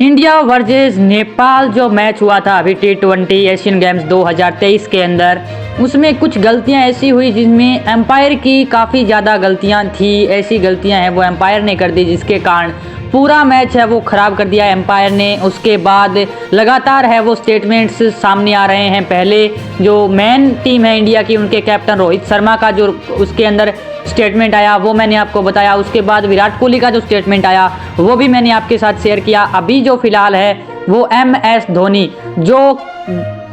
India versus Nepal जो match हुआ था अभी T20 एशियन गेम्स 2023 के अंदर, उसमें कुछ गलतियां ऐसी हुई जिसमें एम्पायर की काफ़ी ज़्यादा गलतियां थी। ऐसी गलतियां हैं वो एम्पायर ने कर दी जिसके कारण पूरा मैच है वो ख़राब कर दिया एम्पायर ने। उसके बाद लगातार है वो स्टेटमेंट्स सामने आ रहे हैं। पहले जो मेन टीम है इंडिया की, उनके कैप्टन रोहित शर्मा का जो उसके अंदर स्टेटमेंट आया वो मैंने आपको बताया। उसके बाद विराट कोहली का जो स्टेटमेंट आया वो भी मैंने आपके साथ शेयर किया। अभी जो फिलहाल है वो MS धोनी, जो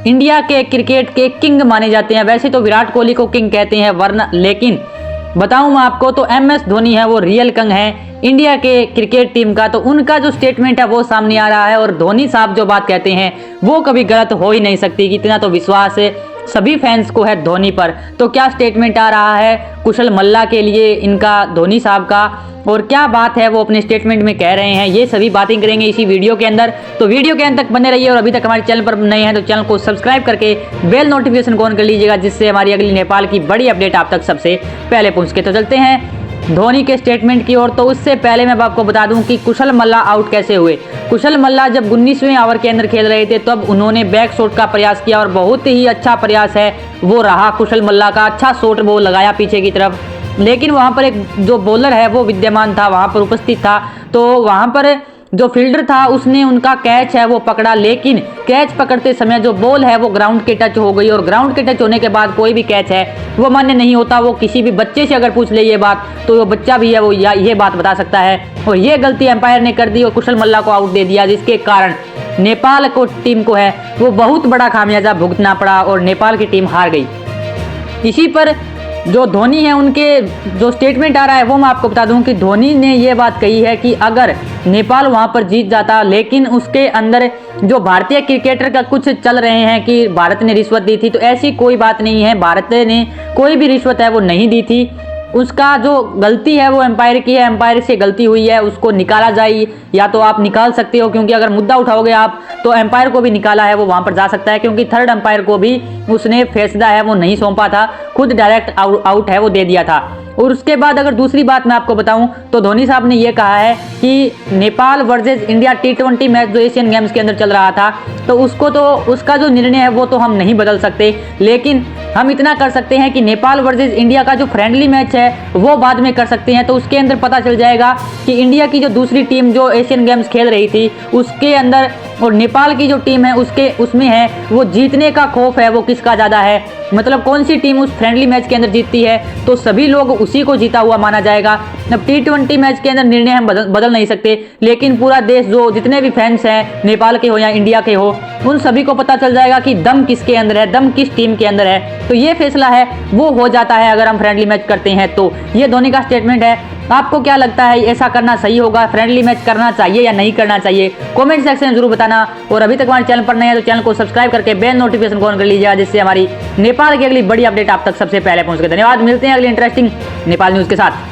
इंडिया के क्रिकेट के किंग माने जाते हैं। वैसे तो विराट कोहली को किंग कहते हैं वरना, लेकिन बताऊं मैं आपको तो MS धोनी है वो रियल किंग है इंडिया के क्रिकेट टीम का। तो उनका जो स्टेटमेंट है वो सामने आ रहा है और धोनी साहब जो बात कहते हैं वो कभी गलत हो ही नहीं सकती। इतना तो विश्वास है सभी फैंस को है धोनी पर। तो क्या स्टेटमेंट आ रहा है कुशल मल्ला के लिए इनका, धोनी साहब का, और क्या बात है वो अपने स्टेटमेंट में कह रहे हैं, ये सभी बातें करेंगे इसी वीडियो के अंदर। तो वीडियो के अंत तक बने रहिए और अभी तक हमारे चैनल पर नए हैं तो चैनल को सब्सक्राइब करके बेल नोटिफिकेशन को ऑन कर लीजिएगा, जिससे हमारी अगली नेपाल की बड़ी अपडेट आप तक सबसे पहले पहुँच सके। तो चलते हैं धोनी के स्टेटमेंट की ओर। तो उससे पहले मैं आपको बता दूं कि कुशल मल्ला आउट कैसे हुए। कुशल मल्ला जब 19वें ओवर के अंदर खेल रहे थे तब उन्होंने बैक शॉट का प्रयास किया और बहुत ही अच्छा प्रयास है वो रहा कुशल मल्ला का। अच्छा शॉट वो लगाया पीछे की तरफ, लेकिन वहां पर एक जो बॉलर है वो विद्यमान था, वहां पर उपस्थित था। तो वहां पर जो फील्डर था उसने उनका कैच है वो पकड़ा, लेकिन कैच पकड़ते समय जो बॉल है वो ग्राउंड के टच हो गई और ग्राउंड के टच होने के बाद कोई भी कैच है वो मान्य नहीं होता। वो किसी भी बच्चे से अगर पूछ ले ये बात तो वो बच्चा भी है वो ये बात बता सकता है। और ये गलती एम्पायर ने कर दी और कुशल मल्ला को आउट दे दिया, जिसके कारण नेपाल को टीम को है वो बहुत बड़ा खामियाजा भुगतना पड़ा और नेपाल की टीम हार गई। इसी पर जो धोनी है उनके जो स्टेटमेंट आ रहा है वो मैं आपको बता दूं कि धोनी ने ये बात कही है कि अगर नेपाल वहां पर जीत जाता, लेकिन उसके अंदर जो भारतीय क्रिकेटर का कुछ चल रहे हैं कि भारत ने रिश्वत दी थी, तो ऐसी कोई बात नहीं है। भारत ने कोई भी रिश्वत है वो नहीं दी थी। उसका जो गलती है वो एम्पायर की है, एम्पायर से गलती हुई है, उसको निकाला जाए या तो आप निकाल सकते हो, क्योंकि अगर मुद्दा उठाओगे आप तो एम्पायर को भी निकाला है वो वहां पर जा सकता है, क्योंकि थर्ड एम्पायर को भी उसने फैसला है वो नहीं सौंपा था, खुद डायरेक्ट आउट है वो दे दिया था। और उसके बाद अगर दूसरी बात मैं आपको बताऊं तो धोनी साहब ने ये कहा है कि Nepal versus India T20 match जो एशियन गेम्स के अंदर चल रहा था, तो उसका जो निर्णय है वो तो हम नहीं बदल सकते, लेकिन हम इतना कर सकते हैं कि नेपाल वर्सेस इंडिया का जो फ्रेंडली मैच है वो बाद में कर सकते हैं। तो उसके अंदर पता चल जाएगा कि इंडिया की जो दूसरी टीम जो एशियन गेम्स खेल रही थी उसके अंदर और नेपाल की जो टीम है उसमें है वो जीतने का खौफ है वो किसका ज़्यादा है, मतलब कौन सी टीम उस फ्रेंडली मैच के अंदर जीतती है तो सभी लोग उसी को जीता हुआ माना जाएगा। अब T20 मैच के अंदर निर्णय हम बदल नहीं सकते, लेकिन पूरा देश जो जितने भी फैंस हैं नेपाल के हो या इंडिया के हो उन सभी को पता चल जाएगा कि दम किसके अंदर है, दम किस टीम के अंदर है। तो ये फैसला है वो हो जाता है अगर हम फ्रेंडली मैच करते हैं। तो ये धोनी का स्टेटमेंट है। आपको क्या लगता है ऐसा करना सही होगा, फ्रेंडली मैच करना चाहिए या नहीं करना चाहिए, कमेंट सेक्शन में जरूर बताना। और अभी तक हमारे चैनल पर नए हैं तो चैनल को सब्सक्राइब करके बेल नोटिफिकेशन को ऑन कर लीजिएगा, जिससे हमारी नेपाल की अगली बड़ी अपडेट आप तक सबसे पहले पहुंच सके। धन्यवाद, मिलते हैं अगली इंटरेस्टिंग नेपाल न्यूज़ के साथ।